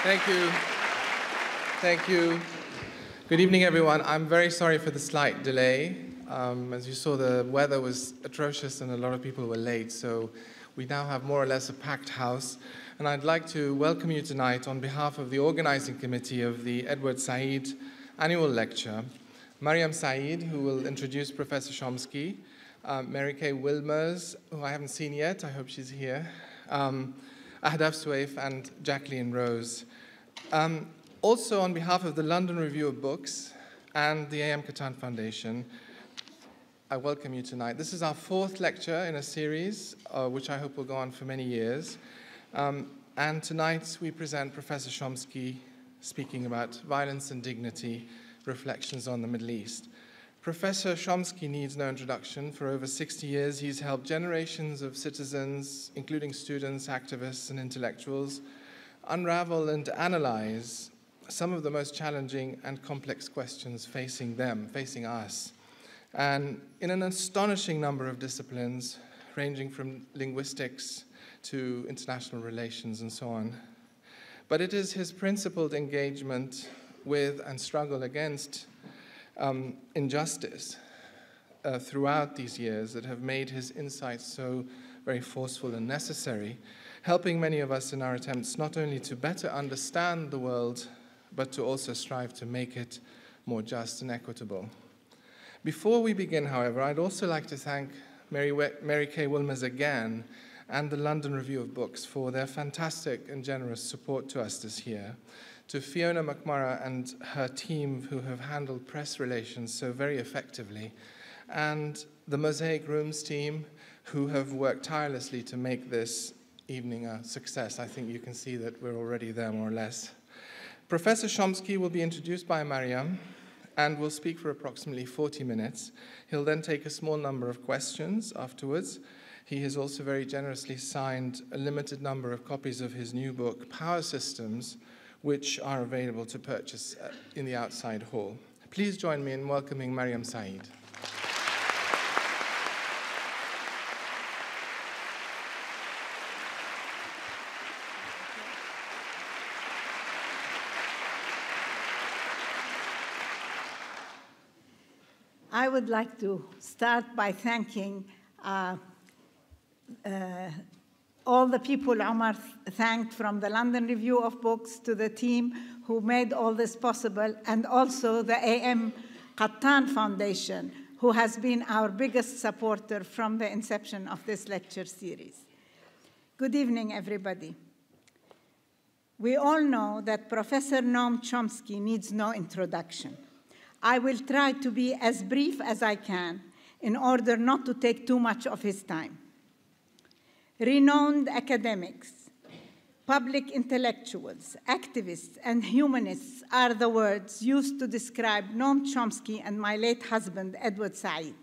Thank you. Thank you. Good evening, everyone. I'm very sorry for the slight delay. As you saw, the weather was atrocious and a lot of people were late, so we now have more or less a packed house. And I'd like to welcome you tonight on behalf of the organizing committee of the Edward Said Annual Lecture, Mariam Said, who will introduce Professor Chomsky, Mary Kay Wilmers, who I haven't seen yet, I hope she's here, Ahdaf Suaif, and Jacqueline Rose. Also, on behalf of the London Review of Books and the A.M. Catan Foundation, I welcome you tonight. This is our fourth lecture in a series, which I hope will go on for many years. And tonight we present Professor Chomsky speaking about violence and dignity, reflections on the Middle East. Professor Chomsky needs no introduction. For over 60 years, he's helped generations of citizens, including students, activists, and intellectuals, unravel and analyze some of the most challenging and complex questions facing them, facing us, and in an astonishing number of disciplines, ranging from linguistics to international relations and so on. But it is his principled engagement with and struggle against injustice throughout these years that have made his insights so very forceful and necessary, helping many of us in our attempts not only to better understand the world, but to also strive to make it more just and equitable. Before we begin, however, I'd also like to thank Mary Kay Wilmers again and the London Review of Books for their fantastic and generous support to us this year, to Fiona McMurrough and her team who have handled press relations so very effectively, and the Mosaic Rooms team who have worked tirelessly to make this evening a success. I think you can see that we're already there more or less. Professor Chomsky will be introduced by Mariam and will speak for approximately 40 minutes. He'll then take a small number of questions afterwards. He has also very generously signed a limited number of copies of his new book, Power Systems, which are available to purchase in the outside hall. Please join me in welcoming Mariam Said. I would like to start by thanking all the people Omar thanked, from the London Review of Books to the team who made all this possible, and also the A.M. Catan Foundation, who has been our biggest supporter from the inception of this lecture series. Good evening, everybody. We all know that Professor Noam Chomsky needs no introduction. I will try to be as brief as I can in order not to take too much of his time. Renowned academics, public intellectuals, activists, and humanists are the words used to describe Noam Chomsky and my late husband, Edward Said.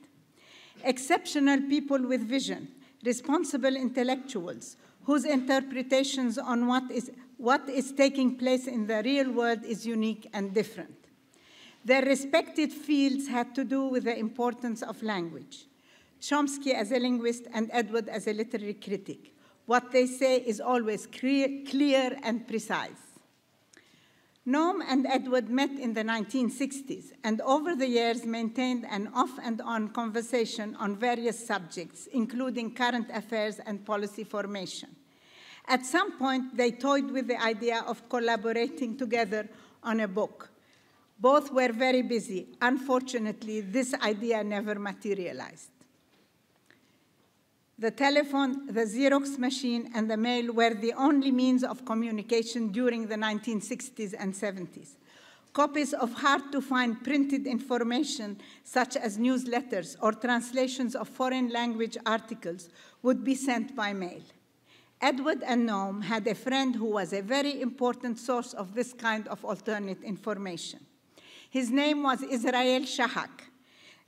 Exceptional people with vision, responsible intellectuals whose interpretations on what is taking place in the real world is unique and different. Their respected fields had to do with the importance of language. Chomsky as a linguist and Edward as a literary critic. What they say is always clear and precise. Noam and Edward met in the 1960s and over the years maintained an off and on conversation on various subjects, including current affairs and policy formation. At some point, they toyed with the idea of collaborating together on a book. Both were very busy. Unfortunately, this idea never materialized. The telephone, the Xerox machine, and the mail were the only means of communication during the 1960s and 70s. Copies of hard-to-find printed information, such as newsletters or translations of foreign language articles, would be sent by mail. Edward and Noam had a friend who was a very important source of this kind of alternate information. His name was Israel Shahak,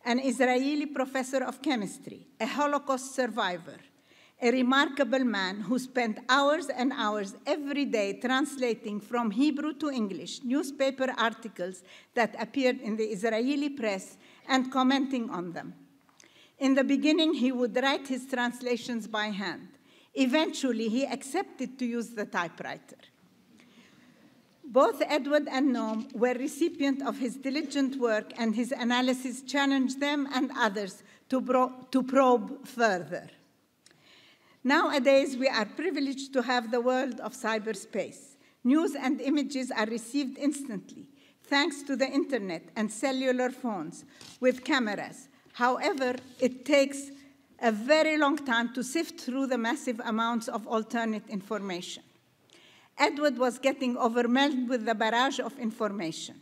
an Israeli professor of chemistry, a Holocaust survivor, a remarkable man who spent hours and hours every day translating from Hebrew to English newspaper articles that appeared in the Israeli press and commenting on them. In the beginning, he would write his translations by hand. Eventually, he accepted to use the typewriter. Both Edward and Noam were recipients of his diligent work, and his analysis challenged them and others to probe further. Nowadays, we are privileged to have the world of cyberspace. News and images are received instantly, thanks to the internet and cellular phones with cameras. However, it takes a very long time to sift through the massive amounts of alternate information. Edward was getting overwhelmed with the barrage of information.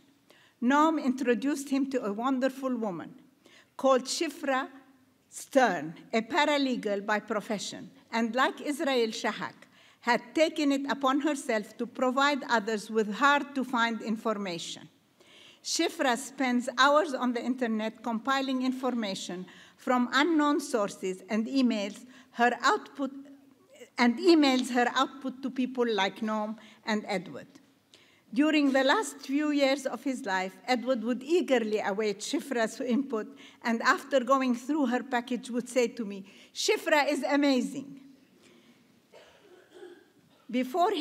Noam introduced him to a wonderful woman called Shifra Stern, a paralegal by profession, and like Israel Shahak, had taken it upon herself to provide others with hard-to-find information. Shifra spends hours on the internet compiling information from unknown sources and emails her output to people like Noam and Edward. During the last few years of his life, Edward would eagerly await Shifra's input, and after going through her package would say to me, "Shifra is amazing." Before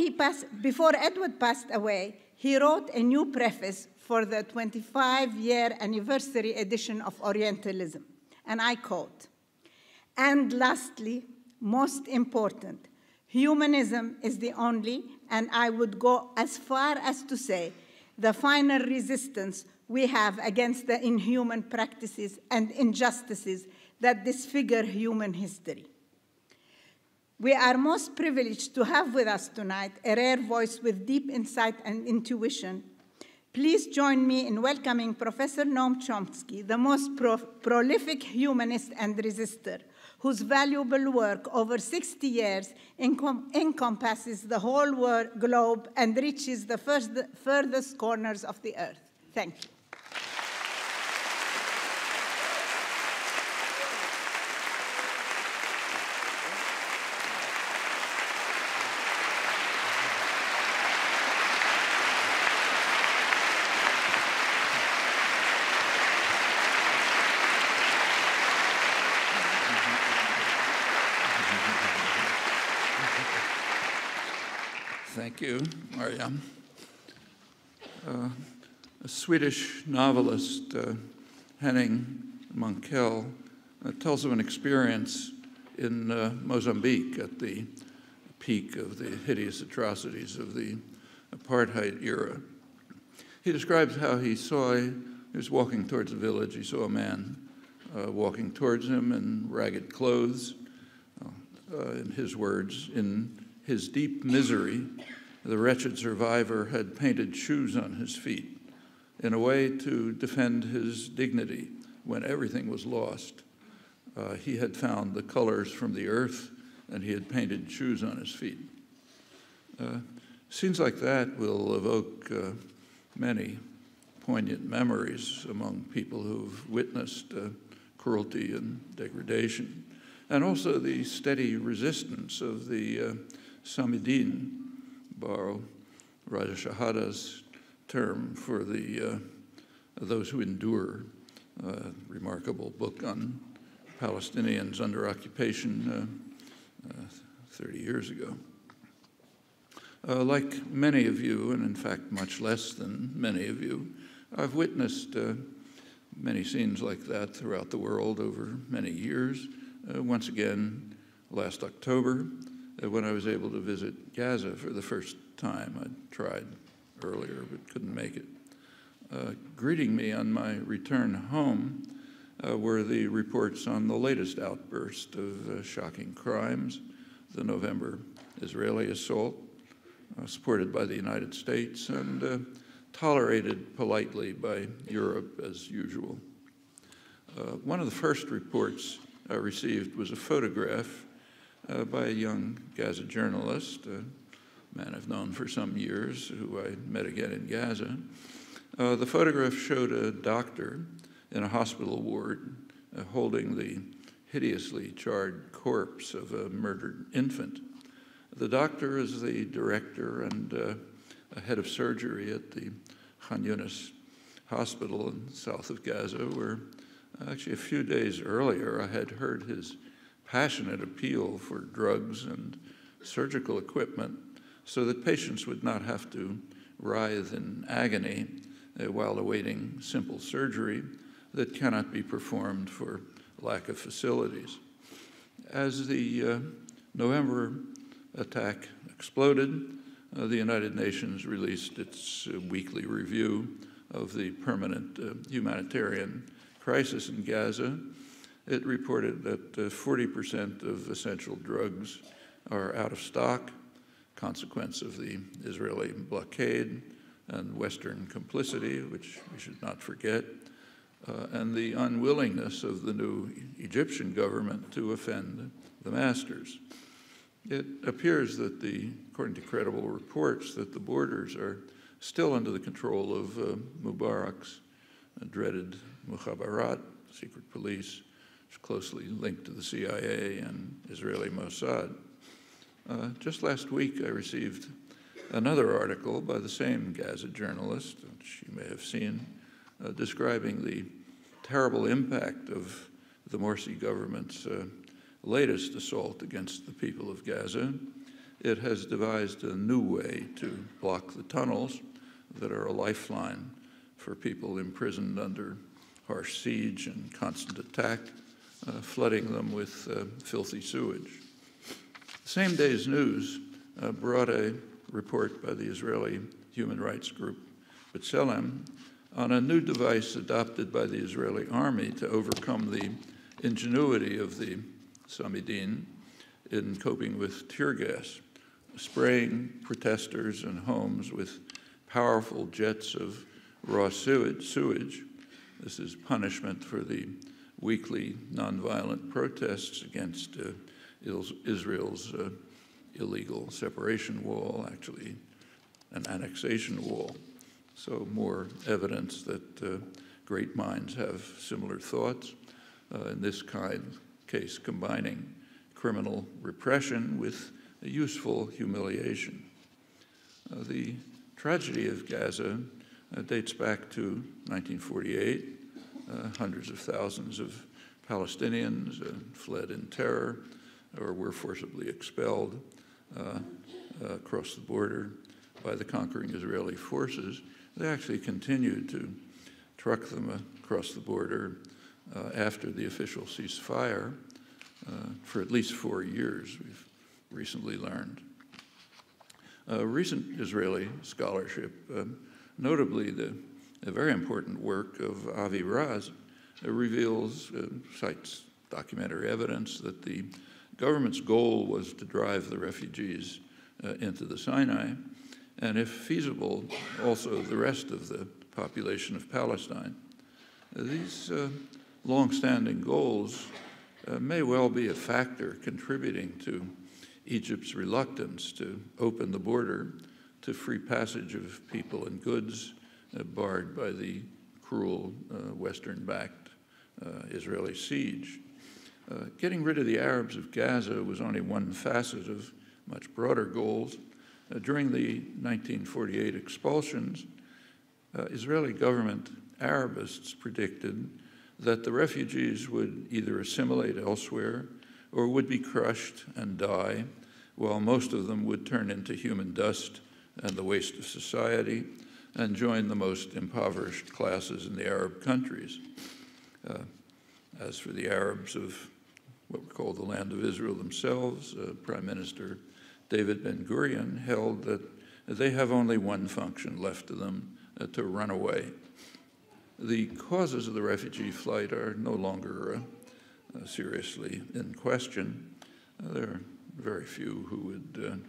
Edward passed away, he wrote a new preface for the 25-year anniversary edition of Orientalism, and I quote, "And lastly, most important, humanism is the only, and I would go as far as to say, the final resistance we have against the inhuman practices and injustices that disfigure human history." We are most privileged to have with us tonight a rare voice with deep insight and intuition. Please join me in welcoming Professor Noam Chomsky, the most prolific humanist and resistor, whose valuable work over 60 years encompasses the whole globe and reaches the furthest corners of the earth. Thank you. Thank you, Mariam. A Swedish novelist, Henning Mankell, tells of an experience in Mozambique at the peak of the hideous atrocities of the apartheid era. He describes how he was walking towards the village, he saw a man walking towards him in ragged clothes. In his words, in his deep misery, the wretched survivor had painted shoes on his feet in a way to defend his dignity when everything was lost. He had found the colors from the earth, and he had painted shoes on his feet. Scenes like that will evoke many poignant memories among people who've witnessed cruelty and degradation, and also the steady resistance of the Samidin, borrow Raja Shahada's term for those who endure, remarkable book on Palestinians under occupation 30 years ago. Like many of you, and in fact much less than many of you, I've witnessed many scenes like that throughout the world over many years. Once again, last October, when I was able to visit Gaza for the first time. I'd tried earlier but couldn't make it. Greeting me on my return home were the reports on the latest outburst of shocking crimes, the November Israeli assault, supported by the United States and tolerated politely by Europe as usual. One of the first reports I received was a photograph by a young Gaza journalist, a man I've known for some years, who I met again in Gaza. The photograph showed a doctor in a hospital ward holding the hideously charred corpse of a murdered infant. The doctor is the director and a head of surgery at the Khan Yunis hospital in south of Gaza, where actually a few days earlier I had heard his passionate appeal for drugs and surgical equipment so that patients would not have to writhe in agony while awaiting simple surgery that cannot be performed for lack of facilities. As the November attack exploded, the United Nations released its weekly review of the permanent humanitarian crisis in Gaza. It reported that 40% of essential drugs are out of stock, consequence of the Israeli blockade and Western complicity, which we should not forget, and the unwillingness of the new Egyptian government to offend the masters. It appears that according to credible reports, that the borders are still under the control of Mubarak's dreaded Mukhabarat, secret police, which is closely linked to the CIA and Israeli Mossad. Just last week, I received another article by the same Gaza journalist, which you may have seen, describing the terrible impact of the Morsi government's latest assault against the people of Gaza. It has devised a new way to block the tunnels that are a lifeline for people imprisoned under harsh siege and constant attack, flooding them with filthy sewage. The same day's news brought a report by the Israeli human rights group B'Tselem on a new device adopted by the Israeli army to overcome the ingenuity of the Samidin in coping with tear gas, spraying protesters and homes with powerful jets of raw sewage. This is punishment for the weekly nonviolent protests against Israel's illegal separation wall, actually an annexation wall. So more evidence that great minds have similar thoughts, in this case combining criminal repression with a useful humiliation. The tragedy of Gaza dates back to 1948. Hundreds of thousands of Palestinians fled in terror or were forcibly expelled across the border by the conquering Israeli forces. They actually continued to truck them across the border after the official ceasefire for at least 4 years, we've recently learned. Recent Israeli scholarship, notably the very important work of Avi Raz, cites documentary evidence that the government's goal was to drive the refugees into the Sinai, and if feasible, also the rest of the population of Palestine. These long-standing goals may well be a factor contributing to Egypt's reluctance to open the border to free passage of people and goods barred by the cruel Western-backed Israeli siege. Getting rid of the Arabs of Gaza was only one facet of much broader goals. During the 1948 expulsions, Israeli government Arabists predicted that the refugees would either assimilate elsewhere or would be crushed and die, while most of them would turn into human dust and the waste of society and join the most impoverished classes in the Arab countries. As for the Arabs of what we call the land of Israel themselves, Prime Minister David Ben-Gurion held that they have only one function left to them, to run away. The causes of the refugee flight are no longer seriously in question. There are very few who would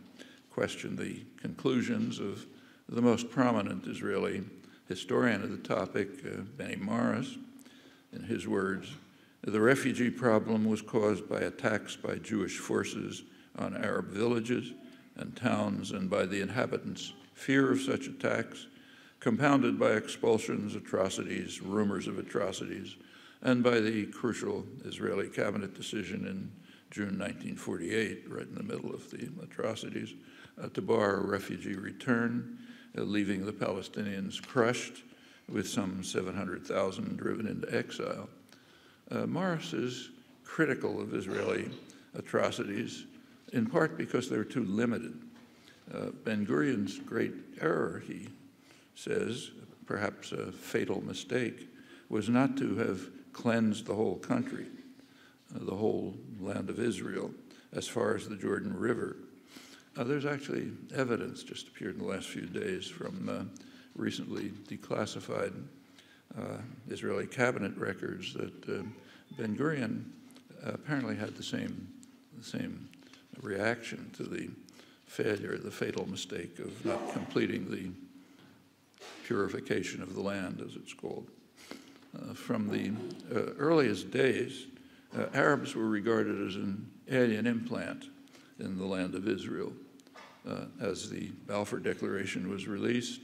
question the conclusions of the most prominent Israeli historian of the topic, Benny Morris. In his words, the refugee problem was caused by attacks by Jewish forces on Arab villages and towns and by the inhabitants' fear of such attacks, compounded by expulsions, atrocities, rumors of atrocities, and by the crucial Israeli cabinet decision in June 1948, right in the middle of the atrocities, to bar a refugee return, leaving the Palestinians crushed with some 700,000 driven into exile. Morris is critical of Israeli atrocities, in part because they're too limited. Ben-Gurion's great error, he says, perhaps a fatal mistake, was not to have cleansed the whole country, the whole land of Israel, as far as the Jordan River. There's actually evidence, just appeared in the last few days, from recently declassified Israeli cabinet records that Ben-Gurion apparently had the same reaction to the failure, the fatal mistake of not completing the purification of the land, as it's called. From the earliest days, Arabs were regarded as an alien implant in the land of Israel. As the Balfour Declaration was released,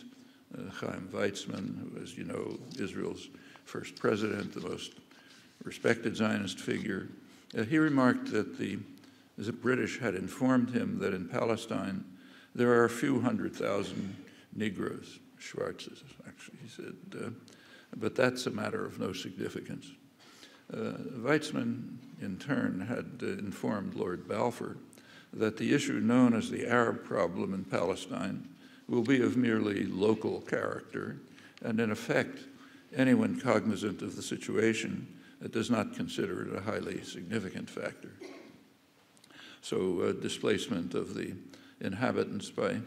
Chaim Weizmann, who, as you know, Israel's first president, the most respected Zionist figure, he remarked that the British had informed him that in Palestine there are a few 100,000 Negroes, Schwarzes, actually, he said, but that's a matter of no significance. Weizmann, in turn, had informed Lord Balfour that the issue known as the Arab problem in Palestine will be of merely local character, and in effect, anyone cognizant of the situation does not consider it a highly significant factor. So displacement of the inhabitants by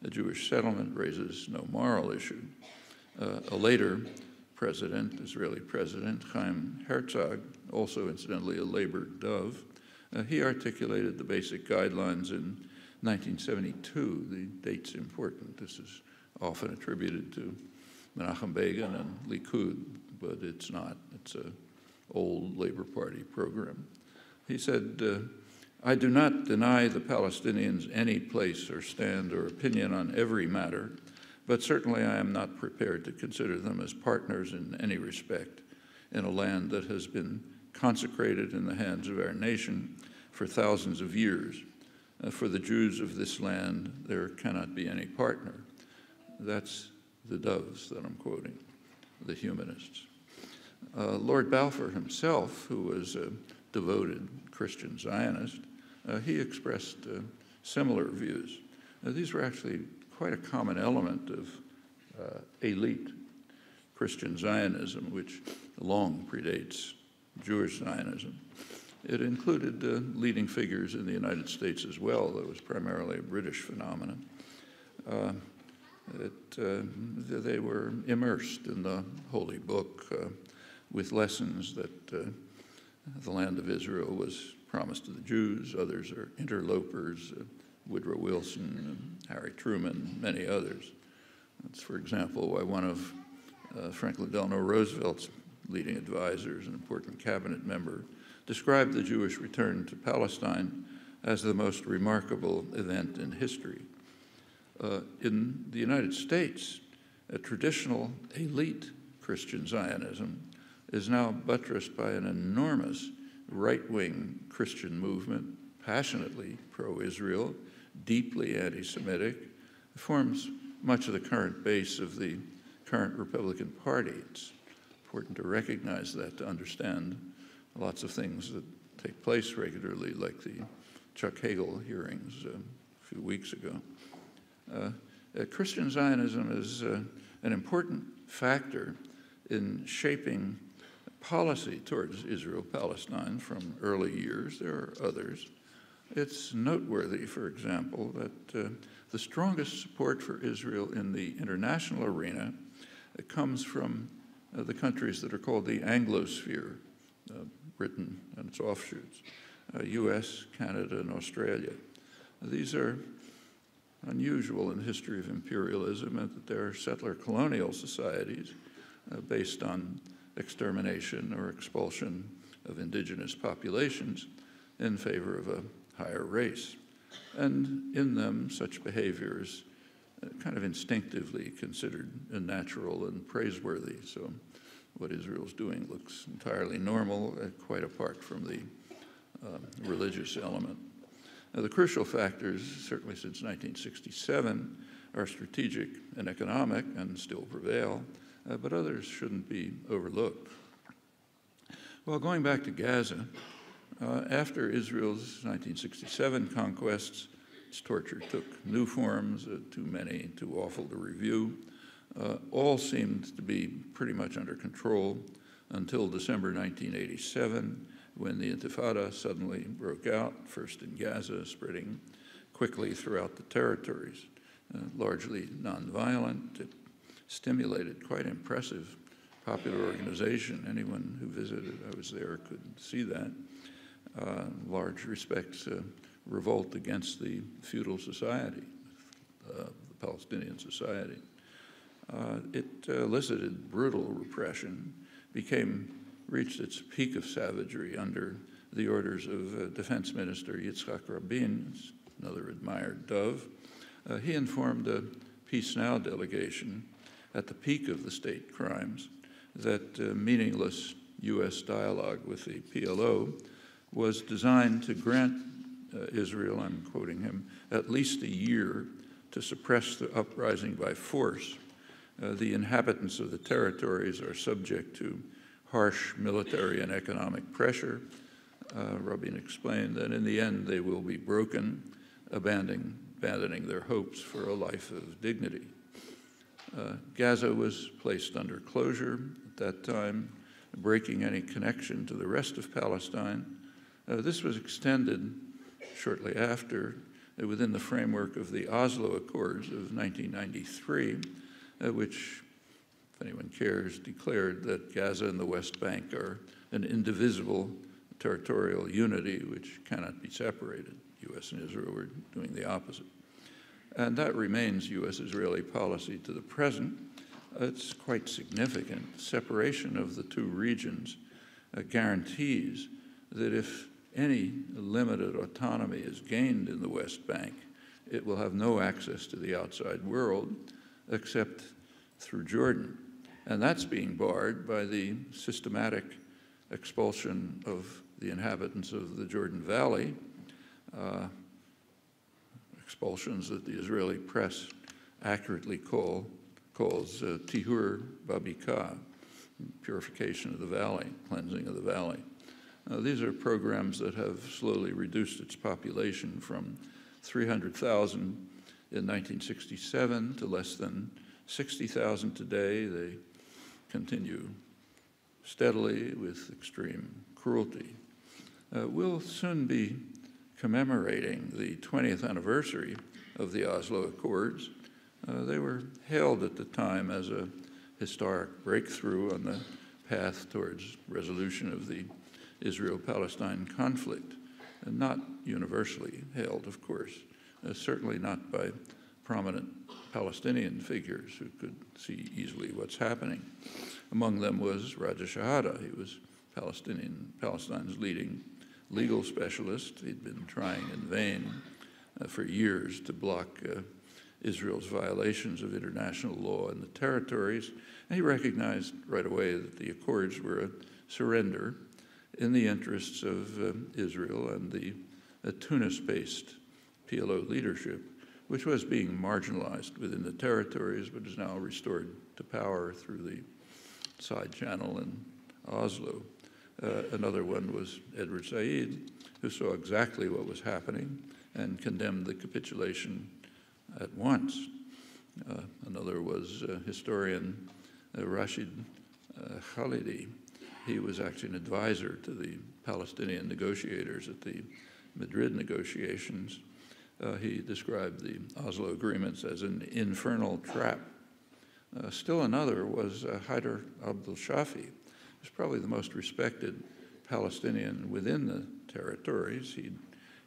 a Jewish settlement raises no moral issue. A later president, Israeli president, Chaim Herzog, also incidentally a labor dove, he articulated the basic guidelines in 1972. The date's important. This is often attributed to Menachem Begin and Likud, but it's not. It's an old Labor Party program. He said, I do not deny the Palestinians any place or stand or opinion on every matter, but certainly I am not prepared to consider them as partners in any respect in a land that has been consecrated in the hands of our nation for thousands of years. For the Jews of this land, there cannot be any partner. That's the doves that I'm quoting, the humanists. Lord Balfour himself, who was a devoted Christian Zionist, he expressed similar views. These were actually quite a common element of elite Christian Zionism, which long predates Jewish Zionism. It included leading figures in the United States as well. That was primarily a British phenomenon. They were immersed in the Holy Book with lessons that the land of Israel was promised to the Jews. Others are interlopers, Woodrow Wilson, and Harry Truman, many others. That's, for example, why one of Franklin Delano Roosevelt's leading advisors, an important cabinet member, described the Jewish return to Palestine as the most remarkable event in history. In the United States, a traditional elite Christian Zionism is now buttressed by an enormous right-wing Christian movement, passionately pro-Israel, deeply anti-Semitic, forms much of the current base of the current Republican Party. It's important to recognize that, to understand lots of things that take place regularly, like the Chuck Hagel hearings a few weeks ago. Christian Zionism is an important factor in shaping policy towards Israel-Palestine from early years. There are others. It's noteworthy, for example, that the strongest support for Israel in the international arena comes from the countries that are called the Anglosphere, Britain and its offshoots, US, Canada, and Australia. These are unusual in the history of imperialism, and that there are settler colonial societies based on extermination or expulsion of indigenous populations in favor of a higher race. And in them, such behavior is kind of instinctively considered natural and praiseworthy. So what Israel's doing looks entirely normal, quite apart from the religious element. Now, the crucial factors, certainly since 1967, are strategic and economic and still prevail, but others shouldn't be overlooked. Well, going back to Gaza, after Israel's 1967 conquests, its torture took new forms, too many, too awful to review. all seemed to be pretty much under control until December 1987, when the Intifada suddenly broke out, first in Gaza, spreading quickly throughout the territories, largely nonviolent. It stimulated quite impressive popular organization. Anyone who visited, I was there, could see that. Large respects, revolt against the feudal society, the Palestinian society. It elicited brutal repression, reached its peak of savagery under the orders of Defense Minister Yitzhak Rabin, another admired dove. He informed a Peace Now delegation at the peak of the state crimes that meaningless U.S. dialogue with the PLO was designed to grant Israel, I'm quoting him, at least a year to suppress the uprising by force. The inhabitants of the territories are subject to harsh military and economic pressure. Rabin explained that in the end they will be broken, abandoning their hopes for a life of dignity. Gaza was placed under closure at that time, breaking any connection to the rest of Palestine. This was extended shortly after within the framework of the Oslo Accords of 1993, which, if anyone cares, declared that Gaza and the West Bank are an indivisible territorial unity which cannot be separated. U.S. and Israel were doing the opposite. And that remains U.S.-Israeli policy to the present. It's quite significant. Separation of the two regions guarantees that if any limited autonomy is gained in the West Bank, it will have no access to the outside world except through Jordan. And that's being barred by the systematic expulsion of the inhabitants of the Jordan Valley, expulsions that the Israeli press accurately calls tihur babika, purification of the valley, cleansing of the valley. These are programs that have slowly reduced its population from 300,000 in 1967 to less than 60,000 today. They continue steadily with extreme cruelty. We'll soon be commemorating the 20th anniversary of the Oslo Accords. They were hailed at the time as a historic breakthrough on the path towards resolution of the Israel-Palestine conflict, and not universally hailed, of course, certainly not by prominent Palestinian figures who could see easily what's happening. Among them was Raja Shahada. He was Palestine's leading legal specialist. He'd been trying in vain for years to block Israel's violations of international law in the territories. And he recognized right away that the accords were a surrender in the interests of Israel and the Tunis-based PLO leadership, which was being marginalized within the territories, but is now restored to power through the side channel in Oslo. Another one was Edward Said, who saw exactly what was happening and condemned the capitulation at once. Another was historian Rashid Khalidi. He was actually an advisor to the Palestinian negotiators at the Madrid negotiations. He described the Oslo agreements as an infernal trap. Still another was Haider Abdel-Shafi. He was probably the most respected Palestinian within the territories. He'd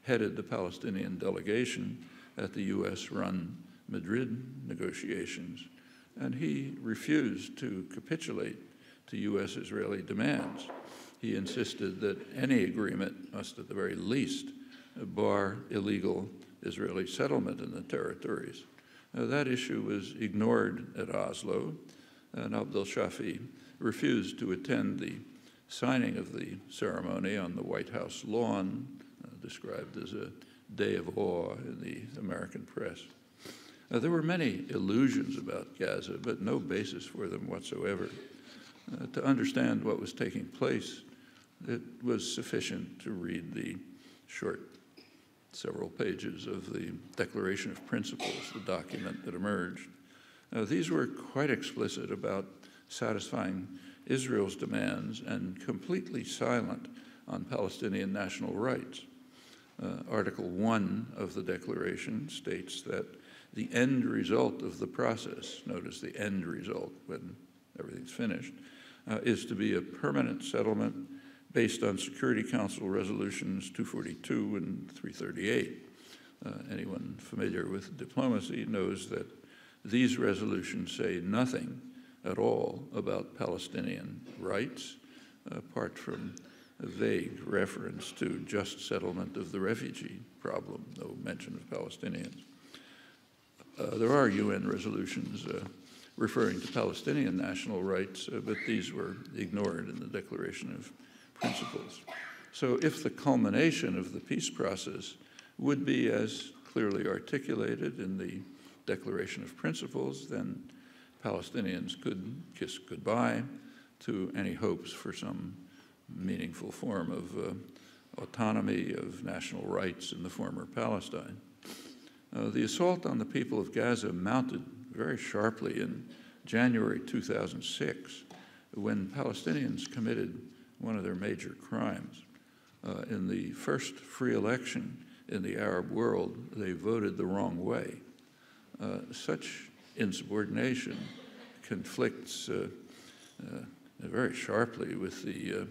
headed the Palestinian delegation at the U.S.-run Madrid negotiations, and he refused to capitulate to U.S.-Israeli demands. He insisted that any agreement must, at the very least, bar illegal Israeli settlement in the territories. That issue was ignored at Oslo, and Abdel-Shafi refused to attend the signing of the ceremony on the White House lawn, described as a day of awe in the American press. There were many illusions about Gaza, but no basis for them whatsoever. To understand what was taking place, it was sufficient to read the short several pages of the Declaration of Principles, the document that emerged. These were quite explicit about satisfying Israel's demands and completely silent on Palestinian national rights. Article 1 of the Declaration states that the end result of the process, notice the end result when everything's finished, is to be a permanent settlement based on Security Council resolutions 242 and 338. Anyone familiar with diplomacy knows that these resolutions say nothing at all about Palestinian rights, apart from a vague reference to just settlement of the refugee problem, no mention of Palestinians. There are UN resolutions referring to Palestinian national rights, but these were ignored in the Declaration of Principles. So if the culmination of the peace process would be as clearly articulated in the Declaration of Principles, then Palestinians could kiss goodbye to any hopes for some meaningful form of autonomy, of national rights in the former Palestine. The assault on the people of Gaza mounted very sharply in January 2006, when Palestinians committed one of their major crimes. In the first free election in the Arab world, they voted the wrong way. Such insubordination conflicts very sharply with the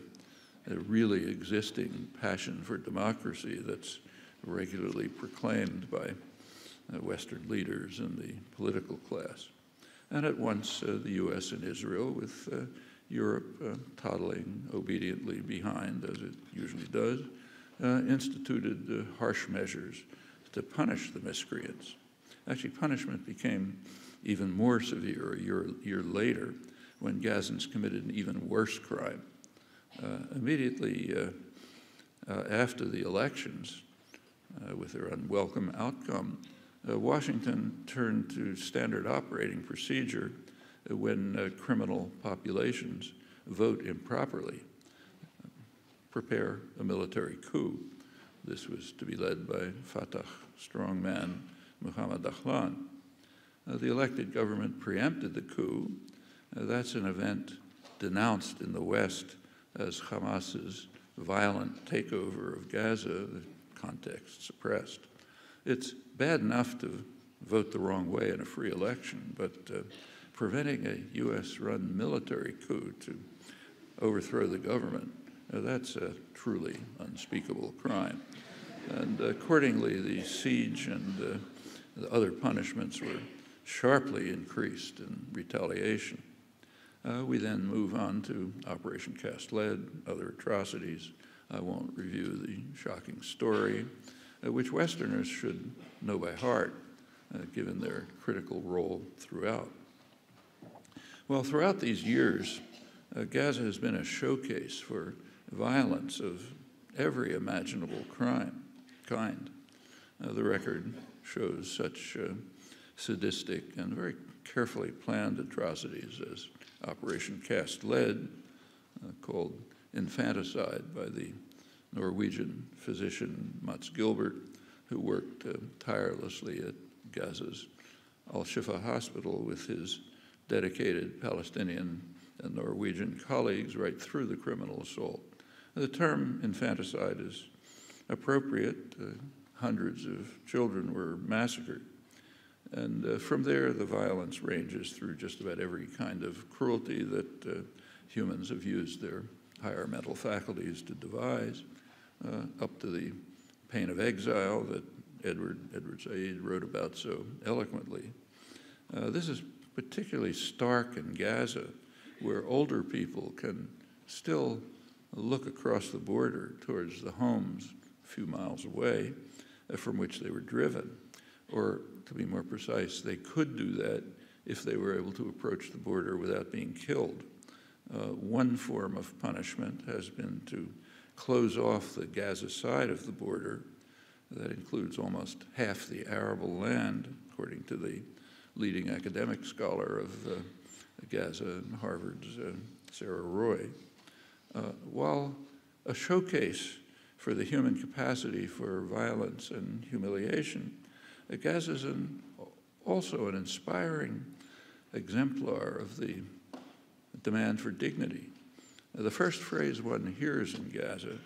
really existing passion for democracy that's regularly proclaimed by Western leaders and the political class. And at once, the US and Israel, with Europe toddling obediently behind, as it usually does, instituted harsh measures to punish the miscreants. Actually, punishment became even more severe a year later when Gazans committed an even worse crime. Immediately after the elections, with their unwelcome outcome, Washington turned to standard operating procedure when criminal populations vote improperly, prepare a military coup. This was to be led by Fatah strongman Mohammed Dahlan. The elected government preempted the coup. That's an event denounced in the West as Hamas's violent takeover of Gaza, the context suppressed. It's bad enough to vote the wrong way in a free election, but preventing a US-run military coup to overthrow the government, that's a truly unspeakable crime. And accordingly, the siege and the other punishments were sharply increased in retaliation. We then move on to Operation Cast Lead, other atrocities. I won't review the shocking story, which Westerners should know by heart, given their critical role throughout. Well, throughout these years, Gaza has been a showcase for violence of every imaginable kind. The record shows such sadistic and very carefully planned atrocities as Operation Cast Lead, called infanticide by the Norwegian physician Mats Gilbert, who worked tirelessly at Gaza's Al-Shifa hospital with his dedicated Palestinian and Norwegian colleagues right through the criminal assault. The term infanticide is appropriate. Hundreds of children were massacred. And from there, the violence ranges through just about every kind of cruelty that humans have used their higher mental faculties to devise, up to the pain of exile that Edward Said wrote about so eloquently. This is particularly stark in Gaza, where older people can still look across the border towards the homes a few miles away from which they were driven. Or, to be more precise, they could do that if they were able to approach the border without being killed. One form of punishment has been to close off the Gaza side of the border. That includes almost half the arable land, according to the leading academic scholar of Gaza and Harvard's Sarah Roy. While a showcase for the human capacity for violence and humiliation, Gaza is also an inspiring exemplar of the demand for dignity. The first phrase one hears in Gaza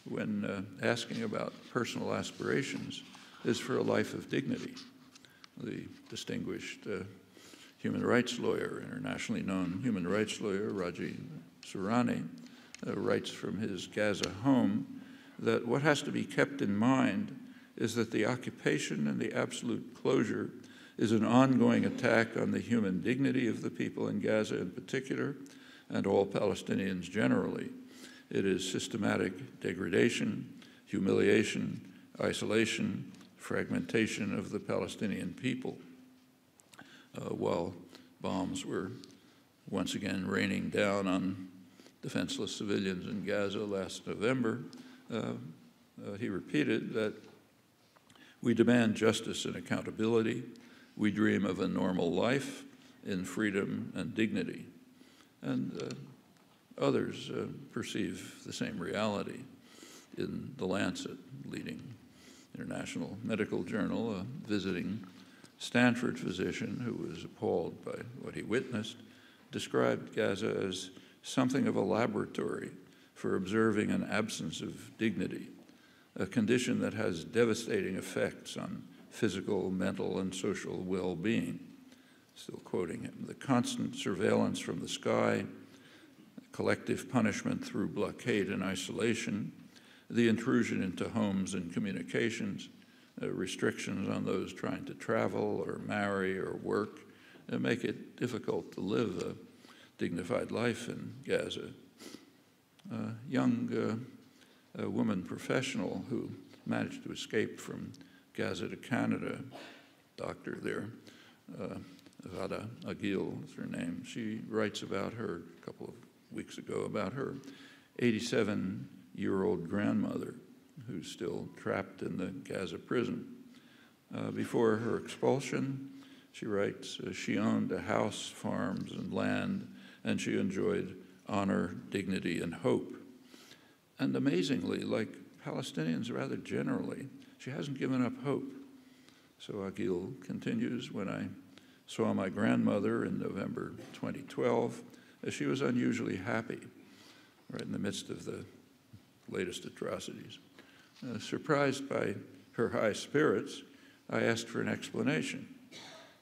when asking about personal aspirations is for a life of dignity. The distinguished human rights lawyer, internationally known human rights lawyer, Raji Sourani, writes from his Gaza home that what has to be kept in mind is that the occupation and the absolute closure is an ongoing attack on the human dignity of the people in Gaza in particular, and all Palestinians generally. It is systematic degradation, humiliation, isolation, fragmentation of the Palestinian people. While bombs were once again raining down on defenseless civilians in Gaza last November, he repeated that we demand justice and accountability. We dream of a normal life in freedom and dignity. And others perceive the same reality. In The Lancet, leading international medical journal, a visiting Stanford physician who was appalled by what he witnessed described Gaza as something of a laboratory for observing an absence of dignity, a condition that has devastating effects on physical, mental, and social well-being. Still quoting him, the constant surveillance from the sky, collective punishment through blockade and isolation, the intrusion into homes and communications, restrictions on those trying to travel or marry or work, make it difficult to live a dignified life in Gaza. A young woman professional who managed to escape from Gaza to Canada, doctor there, Vada Agil is her name. She writes about her a couple of weeks ago about her 87-year-old grandmother who's still trapped in the Gaza prison. Before her expulsion, she writes, she owned a house, farms, and land, and she enjoyed honor, dignity, and hope. And amazingly, like Palestinians rather generally, she hasn't given up hope. So Agil continues, when I saw my grandmother in November 2012, she was unusually happy, right in the midst of the latest atrocities. Surprised by her high spirits, I asked for an explanation.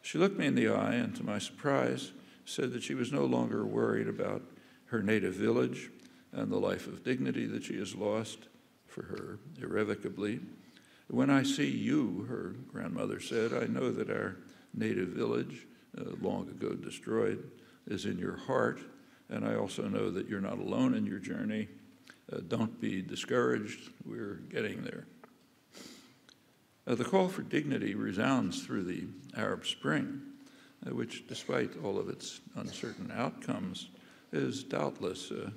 She looked me in the eye and, to my surprise, said that she was no longer worried about her native village and the life of dignity that she has lost, for her irrevocably. When I see you, her grandmother said, I know that our native village, long ago destroyed, is in your heart, and I also know that you're not alone in your journey. Don't be discouraged, we're getting there. The call for dignity resounds through the Arab Spring, which, despite all of its uncertain outcomes, is doubtless a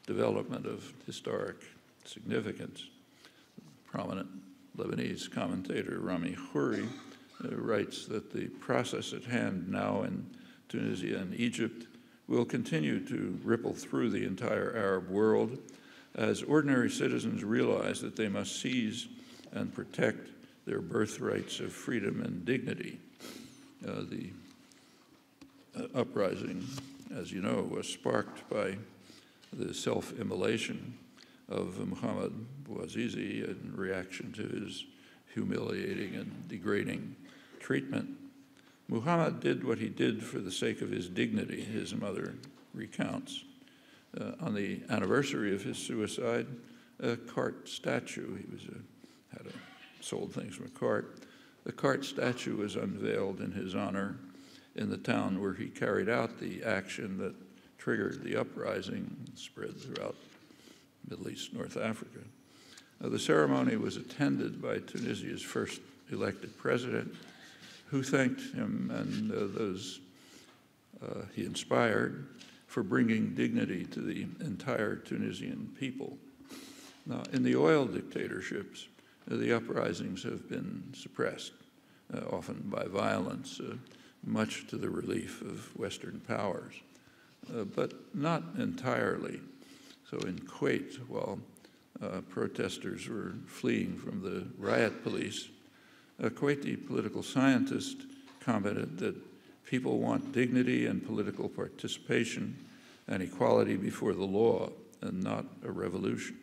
development of historic significance. Prominent Lebanese commentator Rami Khouri writes that the process at hand now in Tunisia and Egypt will continue to ripple through the entire Arab world as ordinary citizens realize that they must seize and protect their birthrights of freedom and dignity. The uprising, as you know, was sparked by the self-immolation of Mohammed Bouazizi in reaction to his humiliating and degrading treatment. Muhammad did what he did for the sake of his dignity, his mother recounts. On the anniversary of his suicide, a cart statue, sold things from a cart. The cart statue was unveiled in his honor in the town where he carried out the action that triggered the uprising and spread throughout Middle East, North Africa. The ceremony was attended by Tunisia's first elected president, who thanked him and those he inspired for bringing dignity to the entire Tunisian people. Now, in the oil dictatorships, the uprisings have been suppressed, often by violence, much to the relief of Western powers, but not entirely. So in Kuwait, while protesters were fleeing from the riot police, a Kuwaiti political scientist commented that People want dignity and political participation and equality before the law, and not a revolution.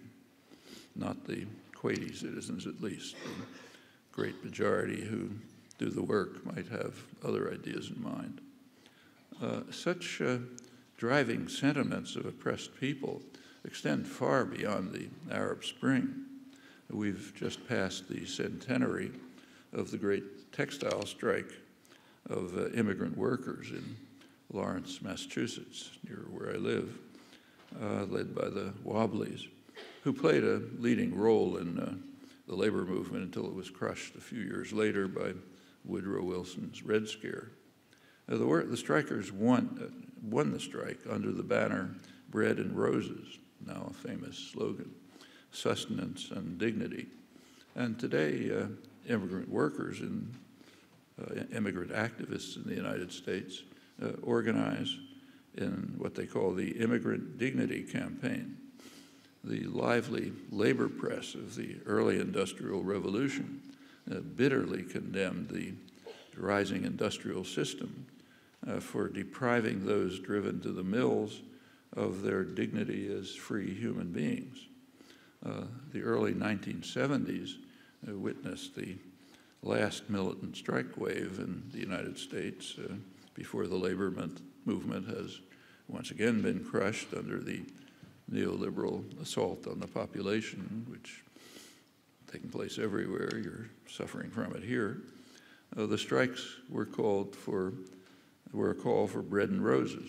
Not the Kuwaiti citizens, at least. The great majority who do the work might have other ideas in mind. Such driving sentiments of oppressed people extend far beyond the Arab Spring. We've just passed the centenary of the great textile strike of immigrant workers in Lawrence, Massachusetts, near where I live, led by the Wobblies, who played a leading role in the labor movement until it was crushed a few years later by Woodrow Wilson's Red Scare. The strikers won the strike under the banner "Bread and Roses," now a famous slogan, sustenance and dignity. And today, immigrant workers and immigrant activists in the United States organize in what they call the Immigrant Dignity Campaign. The lively labor press of the early industrial revolution bitterly condemned the rising industrial system for depriving those driven to the mills of their dignity as free human beings. The early 1970s witnessed the last militant strike wave in the United States before the labor movement has once again been crushed under the neoliberal assault on the population, which is taking place everywhere. You're suffering from it here. The strikes were a call for bread and roses,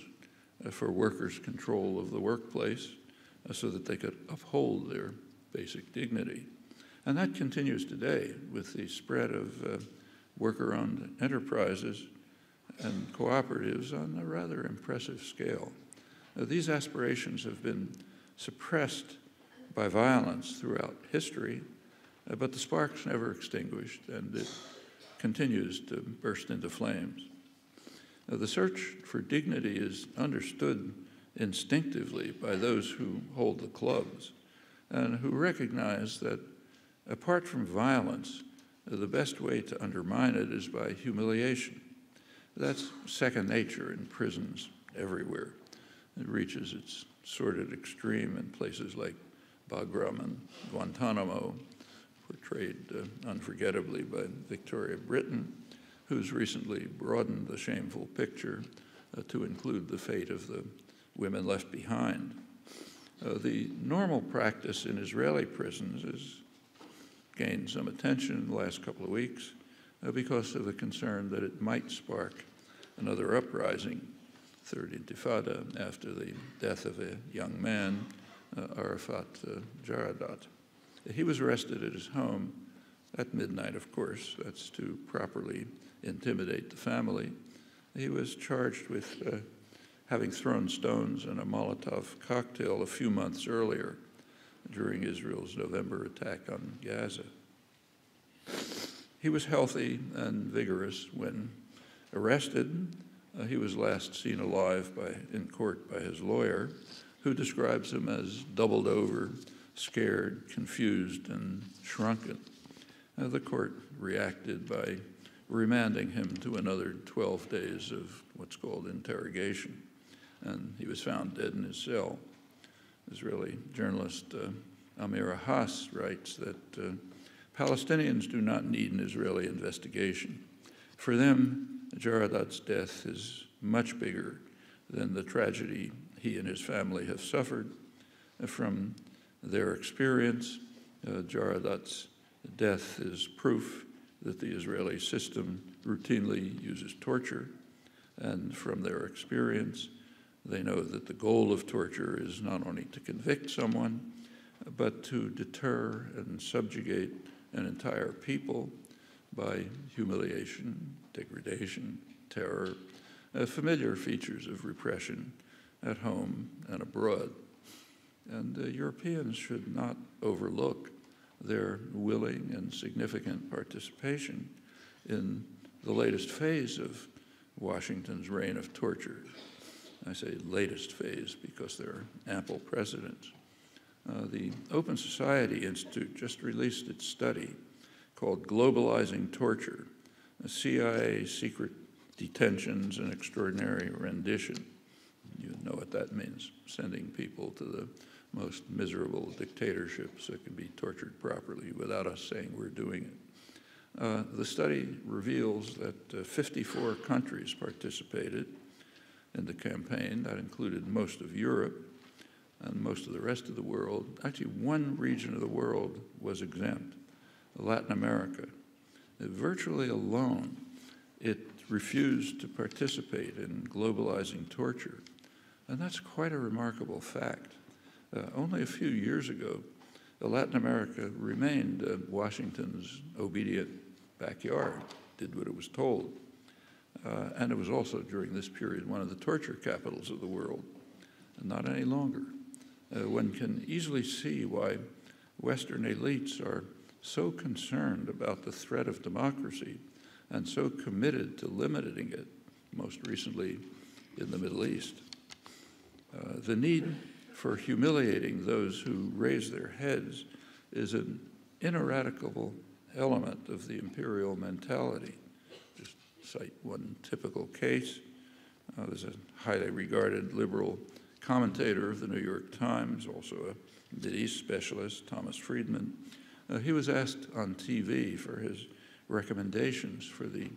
for workers' control of the workplace so that they could uphold their basic dignity. And that continues today with the spread of worker-owned enterprises and cooperatives on a rather impressive scale. These aspirations have been suppressed by violence throughout history, but the spark's never extinguished, and it continues to burst into flames. The search for dignity is understood instinctively by those who hold the clubs and who recognize that apart from violence, the best way to undermine it is by humiliation. That's second nature in prisons everywhere. It reaches its sordid extreme in places like Bagram and Guantanamo, portrayed unforgettably by Victoria Britton, who's recently broadened the shameful picture to include the fate of the women left behind. The normal practice in Israeli prisons has gained some attention in the last couple of weeks because of the concern that it might spark another uprising, third intifada, after the death of a young man, Arafat Jaradat. He was arrested at his home at midnight, of course. That's to properly intimidate the family. He was charged with having thrown stones and a Molotov cocktail a few months earlier during Israel's November attack on Gaza. He was healthy and vigorous when arrested. He was last seen alive in court by his lawyer, who describes him as doubled over, scared, confused, and shrunken. The court reacted by remanding him to another 12 days of what's called interrogation, and he was found dead in his cell. Israeli journalist Amira Haas writes that Palestinians do not need an Israeli investigation. For them, Jaradat's death is much bigger than the tragedy he and his family have suffered. From their experience, Jaradat's death is proof that the Israeli system routinely uses torture, and from their experience, they know that the goal of torture is not only to convict someone, but to deter and subjugate an entire people by humiliation, degradation, terror, familiar features of repression at home and abroad. And Europeans should not overlook their willing and significant participation in the latest phase of Washington's reign of torture. I say latest phase because there are ample precedents. The Open Society Institute just released its study called Globalizing Torture, a CIA secret detentions and extraordinary rendition. You know what that means, sending people to the most miserable dictatorships that can be tortured properly without us saying we're doing it. The study reveals that 54 countries participated in the campaign. That included most of Europe and most of the rest of the world. Actually, one region of the world was exempt, Latin America. Virtually alone, it refused to participate in globalizing torture. And that's quite a remarkable fact. Only a few years ago, Latin America remained Washington's obedient backyard, did what it was told. And it was also, during this period, one of the torture capitals of the world, and not any longer. One can easily see why Western elites are so concerned about the threat of democracy and so committed to limiting it, most recently in the Middle East. The need for humiliating those who raise their heads is an ineradicable element of the imperial mentality. Just cite one typical case. There's a highly regarded liberal commentator of the New York Times, also a Mideast specialist, Thomas Friedman. He was asked on TV for his recommendations for the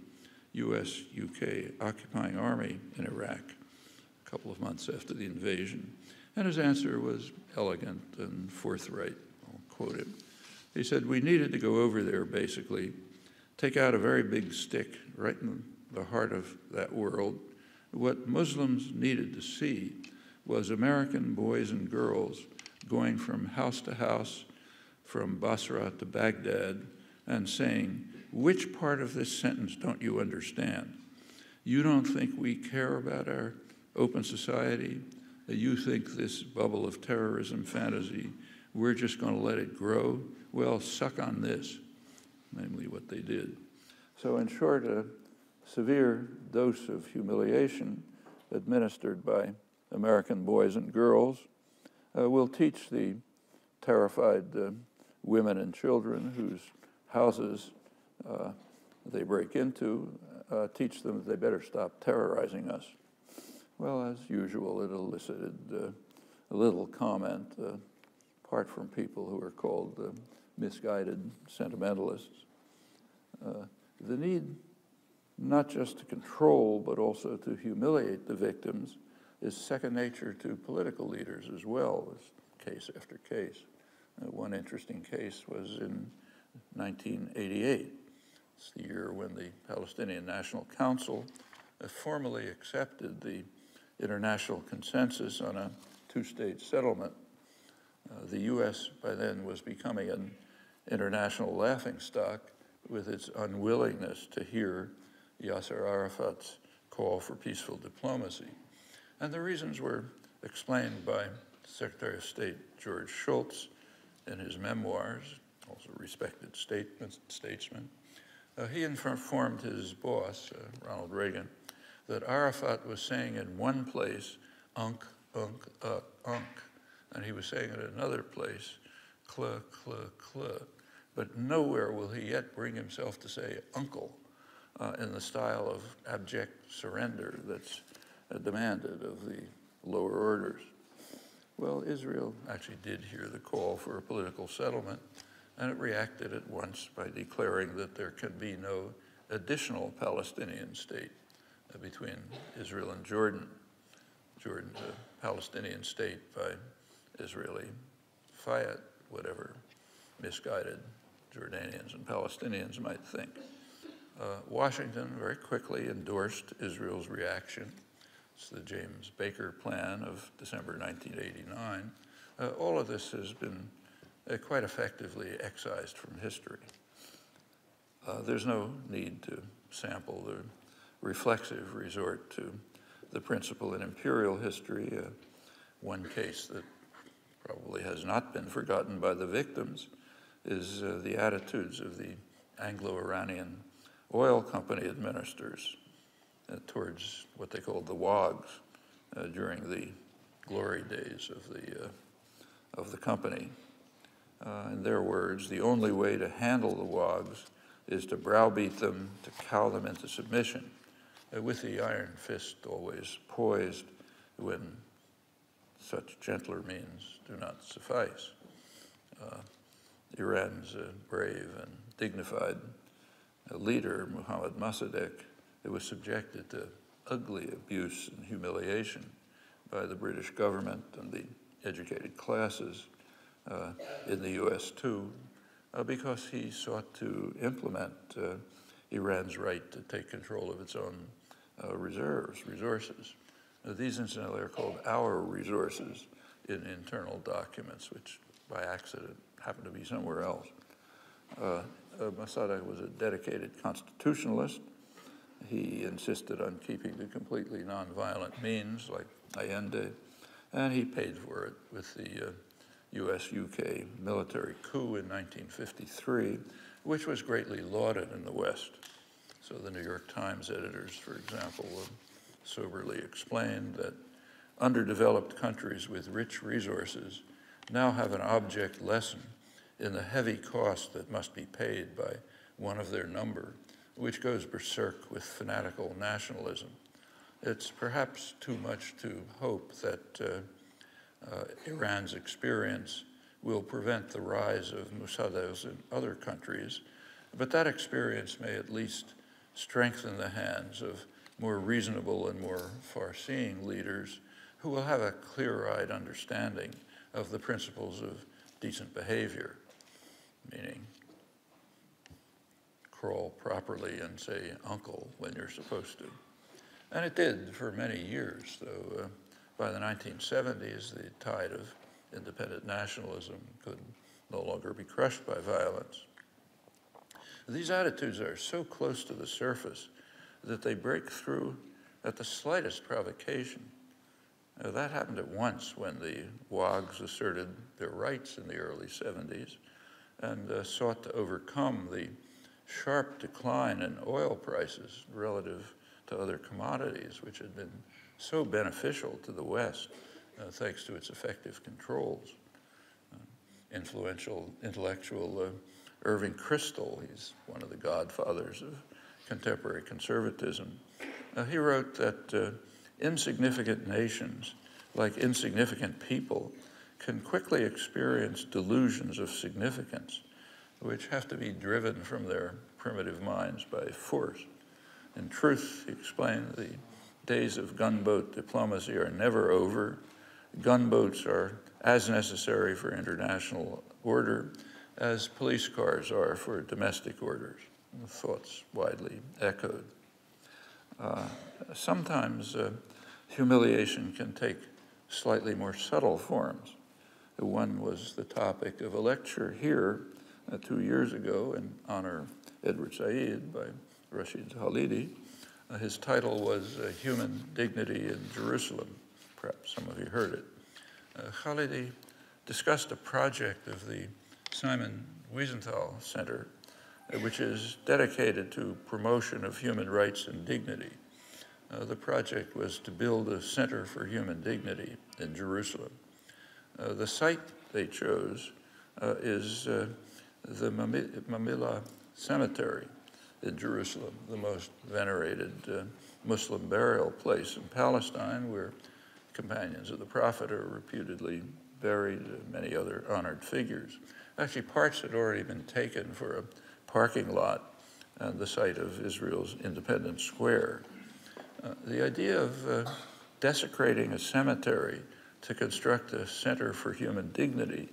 US-UK occupying army in Iraq a couple of months after the invasion. And his answer was elegant and forthright. I'll quote him. He said, "We needed to go over there, basically, take out a very big stick right in the heart of that world. What Muslims needed to see was American boys and girls going from house to house, from Basra to Baghdad, and saying, 'Which part of this sentence don't you understand? You don't think we care about our open society? You think this bubble of terrorism fantasy, we're just going to let it grow? Well, suck on this,' namely what they did. So in short, a severe dose of humiliation administered by American boys and girls will teach the terrified women and children whose houses they break into, teach them that they better stop terrorizing us. Well, as usual, it elicited a little comment, apart from people who are called misguided sentimentalists. The need not just to control, but also to humiliate the victims is second nature to political leaders as well, as case after case. One interesting case was in 1988. It's the year when the Palestinian National Council formally accepted the international consensus on a two-state settlement. The U.S. by then was becoming an international laughingstock with its unwillingness to hear Yasser Arafat's call for peaceful diplomacy. And the reasons were explained by Secretary of State George Shultz in his memoirs, also a respected statesman. He informed his boss, Ronald Reagan, that Arafat was saying in one place, unk, and he was saying in another place, cl, but nowhere will he yet bring himself to say uncle in the style of abject surrender that's demanded of the lower orders. Well, Israel actually did hear the call for a political settlement, and it reacted at once by declaring that there can be no additional Palestinian state between Israel and Jordan. Jordan's a Palestinian state by Israeli fiat, whatever misguided Jordanians and Palestinians might think. Washington very quickly endorsed Israel's reaction. It's the James Baker Plan of December 1989. All of this has been quite effectively excised from history. There's no need to sample the reflexive resort to the principle in imperial history. One case that probably has not been forgotten by the victims is the attitudes of the Anglo-Iranian oil company administrators towards what they called the WOGs during the glory days of the company. In their words, the only way to handle the WOGs is to browbeat them, to cow them into submission. with the iron fist always poised when such gentler means do not suffice. Iran's brave and dignified leader, Mohammad Mossadegh, was subjected to ugly abuse and humiliation by the British government and the educated classes in the US too, because he sought to implement Iran's right to take control of its own resources. These, incidentally, are called our resources in internal documents, which by accident happen to be somewhere else. Mossadegh was a dedicated constitutionalist. He insisted on keeping to completely nonviolent means, like Allende, and he paid for it with the US-UK military coup in 1953, which was greatly lauded in the West. So the New York Times editors, for example, soberly explained that underdeveloped countries with rich resources now have an object lesson in the heavy cost that must be paid by one of their number, which goes berserk with fanatical nationalism. It's perhaps too much to hope that Iran's experience will prevent the rise of Mossadeghs in other countries, but that experience may at least strengthen the hands of more reasonable and more far-seeing leaders who will have a clear-eyed understanding of the principles of decent behavior, meaning crawl properly and say uncle when you're supposed to. And it did for many years, though by the 1970s, the tide of independent nationalism could no longer be crushed by violence. These attitudes are so close to the surface that they break through at the slightest provocation. That happened at once when the WAGs asserted their rights in the early 70s and sought to overcome the sharp decline in oil prices relative to other commodities, which had been so beneficial to the West thanks to its effective controls. Influential intellectual Irving Kristol, he's one of the godfathers of contemporary conservatism, he wrote that insignificant nations, like insignificant people, can quickly experience delusions of significance, which have to be driven from their primitive minds by force. In truth, he explained, the days of gunboat diplomacy are never over. Gunboats are as necessary for international order as police cars are for domestic orders. Thoughts widely echoed. Sometimes humiliation can take slightly more subtle forms. One was the topic of a lecture here 2 years ago in honor of Edward Said by Rashid Khalidi. His title was Human Dignity in Jerusalem. Perhaps some of you heard it. Khalidi discussed a project of the Simon Wiesenthal Center, which is dedicated to promotion of human rights and dignity. The project was to build a center for human dignity in Jerusalem. The site they chose is the Mamilla Cemetery in Jerusalem, the most venerated Muslim burial place in Palestine, where companions of the Prophet are reputedly buried, many other honored figures. Actually, parts had already been taken for a parking lot on the site of Israel's Independence Square. The idea of desecrating a cemetery to construct a center for human dignity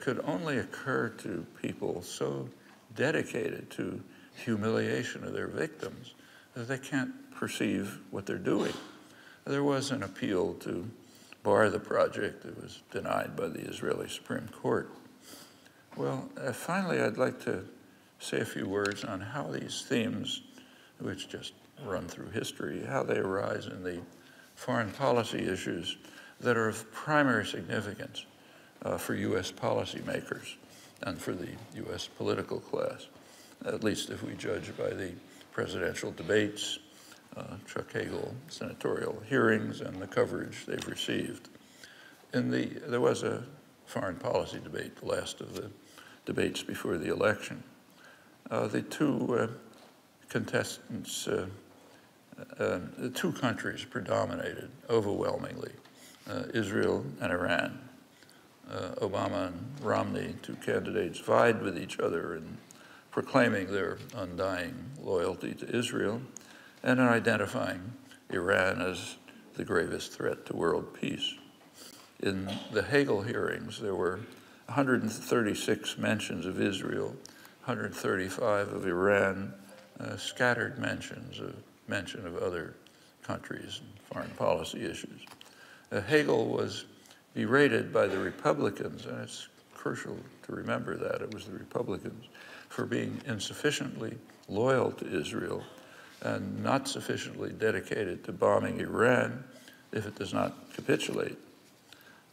could only occur to people so dedicated to humiliation of their victims that they can't perceive what they're doing. There was an appeal to bar the project. It was denied by the Israeli Supreme Court. Well, finally, I'd like to say a few words on how these themes, which just run through history, how they arise in the foreign policy issues that are of primary significance for U.S. policymakers and for the U.S. political class, at least if we judge by the presidential debates, Chuck Hagel senatorial hearings, and the coverage they've received. There was a foreign policy debate, the last of the debates before the election. The two contestants the two countries predominated overwhelmingly, Israel and Iran. Obama and Romney, two candidates, vied with each other in proclaiming their undying loyalty to Israel and in identifying Iran as the gravest threat to world peace. In the Hagel hearings, there were 136 mentions of Israel, 135 of Iran, scattered mention of other countries and foreign policy issues. Hagel was berated by the Republicans, and it's crucial to remember that it was the Republicans, for being insufficiently loyal to Israel and not sufficiently dedicated to bombing Iran if it does not capitulate.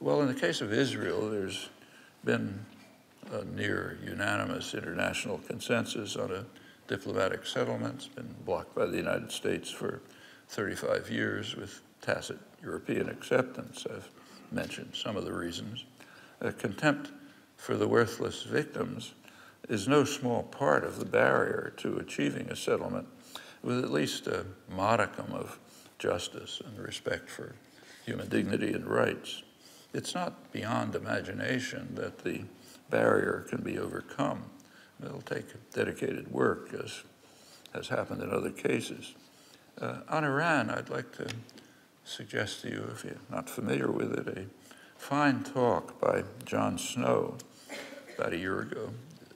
Well, in the case of Israel, there's been a near unanimous international consensus on a diplomatic settlement. It's been blocked by the United States for 35 years with tacit European acceptance. I've mentioned some of the reasons. Contempt for the worthless victims is no small part of the barrier to achieving a settlement with at least a modicum of justice and respect for human dignity and rights. It's not beyond imagination that the barrier can be overcome. It'll take dedicated work, as has happened in other cases. On Iran, I'd like to suggest to you, if you're not familiar with it, a fine talk by John Snow about a year ago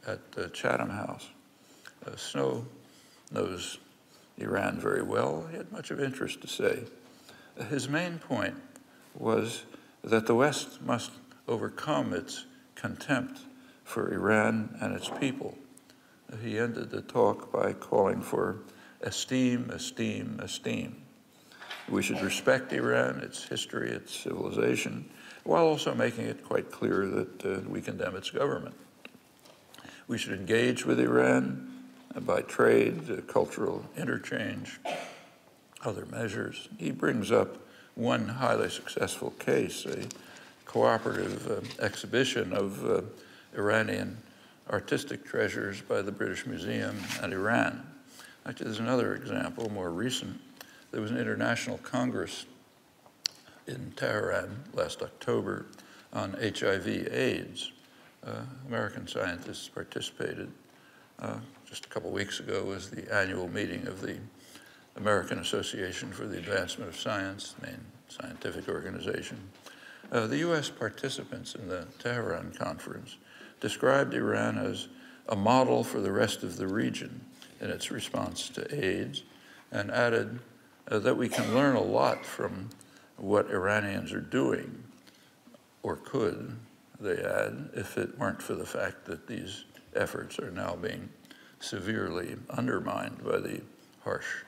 at the Chatham House. Snow knows Iran very well. He had much of interest to say. His main point was that the West must overcome its contempt for Iran and its people. He ended the talk by calling for esteem, esteem, esteem. We should respect Iran, its history, its civilization, while also making it quite clear that we condemn its government. We should engage with Iran by trade, cultural interchange, other measures. He brings up one highly successful case, a cooperative exhibition of Iranian artistic treasures by the British Museum and Iran. Actually, there's another example, more recent. There was an international congress in Tehran last October on HIV/AIDS. American scientists participated. Just a couple weeks ago was the annual meeting of the American Association for the Advancement of Science, the main scientific organization. The U.S. participants in the Tehran conference described Iran as a model for the rest of the region in its response to AIDS, and added that we can learn a lot from what Iranians are doing, or could, they add, if it weren't for the fact that these efforts are now being severely undermined by the harsh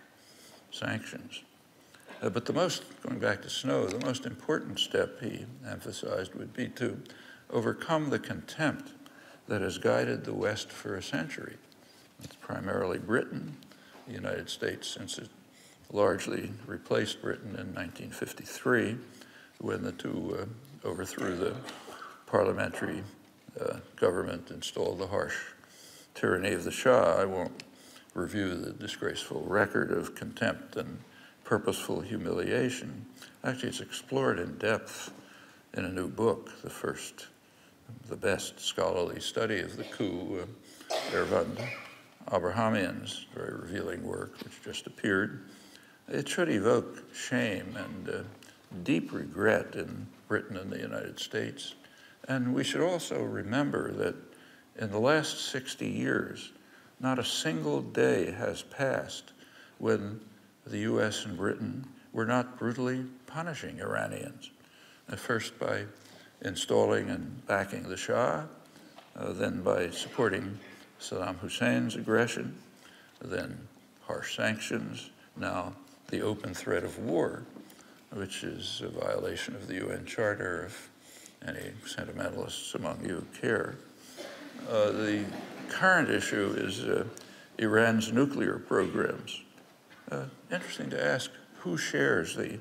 sanctions. But going back to Snow, the most important step he emphasized would be to overcome the contempt that has guided the West for a century. It's primarily Britain, the United States, since it largely replaced Britain in 1953, when the two overthrew the parliamentary government, installed the harsh tyranny of the Shah. I won't review the disgraceful record of contempt and purposeful humiliation. Actually, it's explored in depth in a new book, the best scholarly study of the coup, Ervand Abrahamian's very revealing work, which just appeared. It should evoke shame and deep regret in Britain and the United States. And we should also remember that in the last 60 years, not a single day has passed when the US and Britain were not brutally punishing Iranians. First by installing and backing the Shah, then by supporting Saddam Hussein's aggression, then harsh sanctions, now the open threat of war, which is a violation of the UN Charter, if any sentimentalists among you care. The current issue is Iran's nuclear programs. Interesting to ask who shares the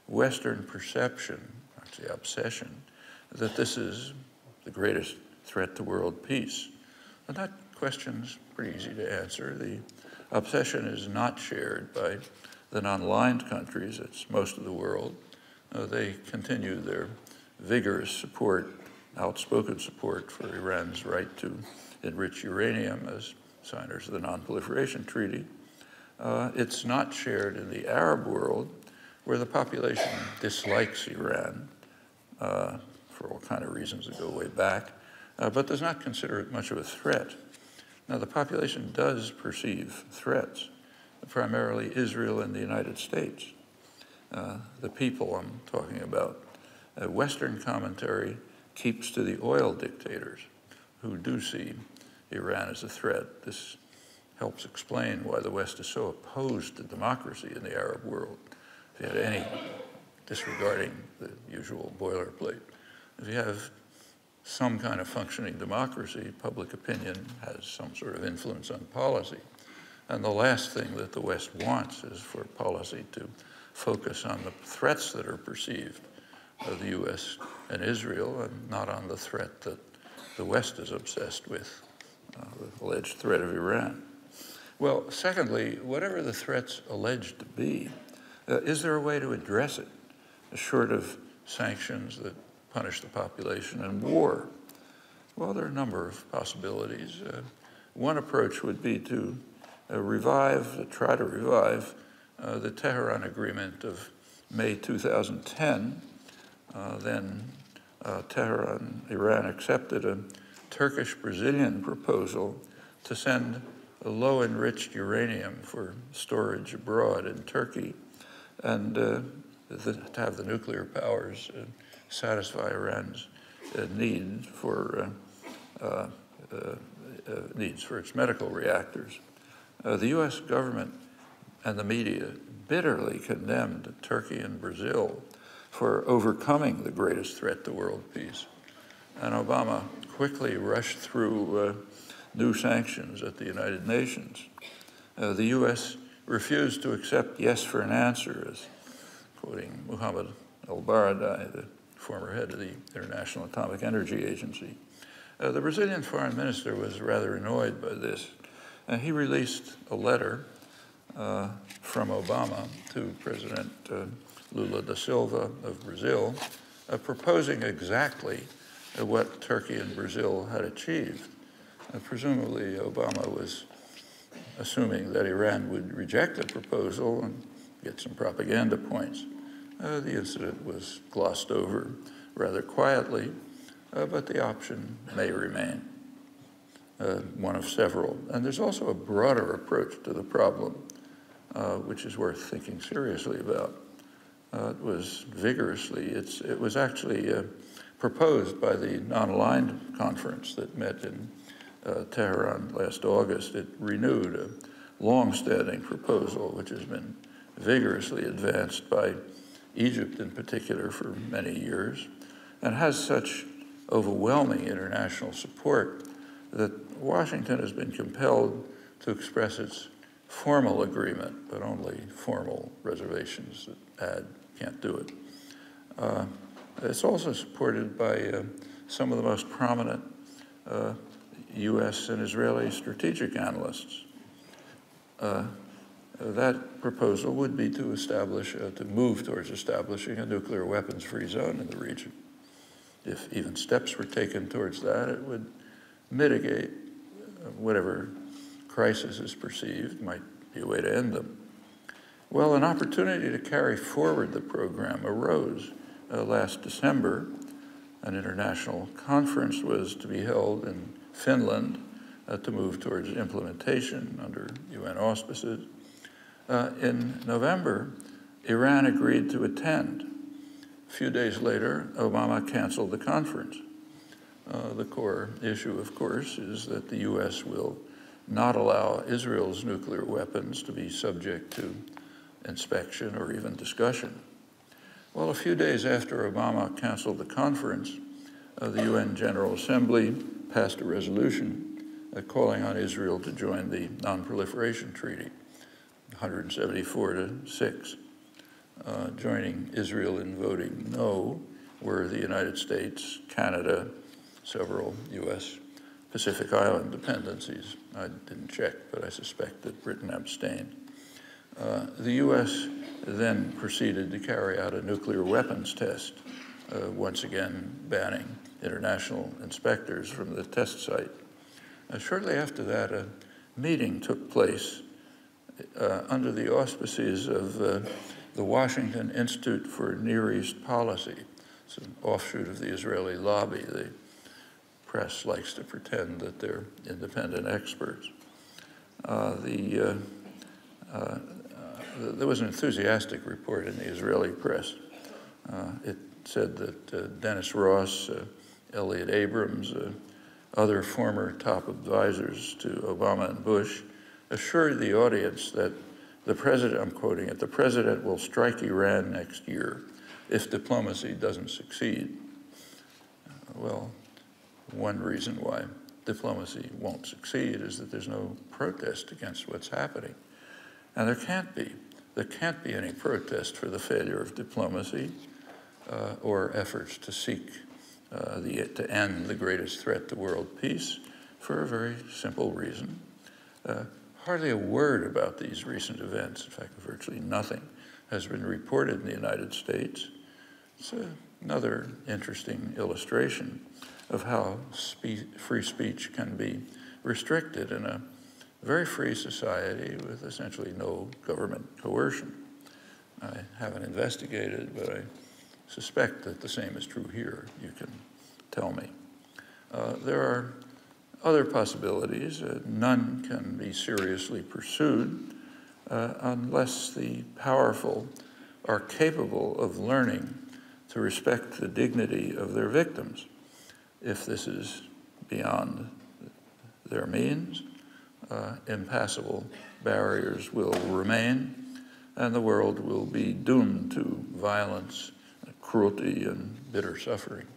Western perception, actually obsession, that this is the greatest threat to world peace. And that question's pretty easy to answer. The obsession is not shared by the non-aligned countries, it's most of the world, they continue their vigorous support, outspoken support for Iran's right to enrich uranium as signers of the Non-Proliferation Treaty. It's not shared in the Arab world, where the population dislikes Iran for all kinds of reasons that go way back, but does not consider it much of a threat. Now, the population does perceive threats, primarily Israel and the United States. The people I'm talking about. Western commentary keeps to the oil dictators who do see Iran as a threat. This helps explain why the West is so opposed to democracy in the Arab world. If you had any, disregarding the usual boilerplate, if you have some kind of functioning democracy, public opinion has some sort of influence on policy. And the last thing that the West wants is for policy to focus on the threats that are perceived of the US and Israel, and not on the threat that the West is obsessed with, the alleged threat of Iran. Well, secondly, whatever the threat's alleged to be, is there a way to address it, short of sanctions that punish the population and war? Well, there are a number of possibilities. One approach would be to try to revive the Tehran Agreement of May 2010. Then Iran accepted a Turkish-Brazilian proposal to send a low-enriched uranium for storage abroad in Turkey, and to have the nuclear powers satisfy Iran's needs for its medical reactors. The U.S. government and the media bitterly condemned Turkey and Brazil for overcoming the greatest threat to world peace. And Obama quickly rushed through new sanctions at the United Nations. The U.S. refused to accept yes for an answer, as quoting Mohammed al-Baradei, the former head of the International Atomic Energy Agency. The Brazilian foreign minister was rather annoyed by this, and he released a letter from Obama to President Lula da Silva of Brazil, proposing exactly what Turkey and Brazil had achieved. Presumably, Obama was assuming that Iran would reject the proposal and get some propaganda points. The incident was glossed over rather quietly, but the option may remain, one of several. And there's also a broader approach to the problem, which is worth thinking seriously about. It was actually proposed by the non-aligned conference that met in Tehran last August. It renewed a long-standing proposal, which has been vigorously advanced by Egypt in particular for many years, and has such overwhelming international support that Washington has been compelled to express its formal agreement, but only formal reservations that can't do it. It's also supported by some of the most prominent U.S. and Israeli strategic analysts. That proposal would be to move towards establishing a nuclear weapons-free zone in the region. If even steps were taken towards that, it would mitigate whatever crisis is perceived, might be a way to end them. Well, an opportunity to carry forward the program arose last December. An international conference was to be held in Finland to move towards implementation under UN auspices. In November, Iran agreed to attend. A few days later, Obama canceled the conference. The core issue, of course, is that the U.S. will not allow Israel's nuclear weapons to be subject to inspection or even discussion. Well, a few days after Obama canceled the conference, the UN General Assembly passed a resolution calling on Israel to join the Non-Proliferation Treaty, 174-6. Joining Israel in voting no were the United States, Canada, several U.S. Pacific Island dependencies. I didn't check, but I suspect that Britain abstained. The U.S. then proceeded to carry out a nuclear weapons test, once again banning international inspectors from the test site. Shortly after that, a meeting took place under the auspices of the Washington Institute for Near East Policy. It's an offshoot of the Israeli lobby. The press likes to pretend that they're independent experts. There was an enthusiastic report in the Israeli press. It said that Dennis Ross, Elliot Abrams, other former top advisors to Obama and Bush assured the audience that the president, I'm quoting it, the president will strike Iran next year if diplomacy doesn't succeed. Well, one reason why diplomacy won't succeed is that there's no protest against what's happening. And there can't be. There can't be any protest for the failure of diplomacy or efforts to seek to end the greatest threat to world peace for a very simple reason. Hardly a word about these recent events, in fact, virtually nothing, has been reported in the United States. It's another interesting illustration of how free speech can be restricted in a very free society with essentially no government coercion. I haven't investigated, but I suspect that the same is true here. You can tell me. There are other possibilities. None can be seriously pursued unless the powerful are capable of learning to respect the dignity of their victims. If this is beyond their means, impassable barriers will remain, and the world will be doomed to violence, cruelty, and bitter suffering.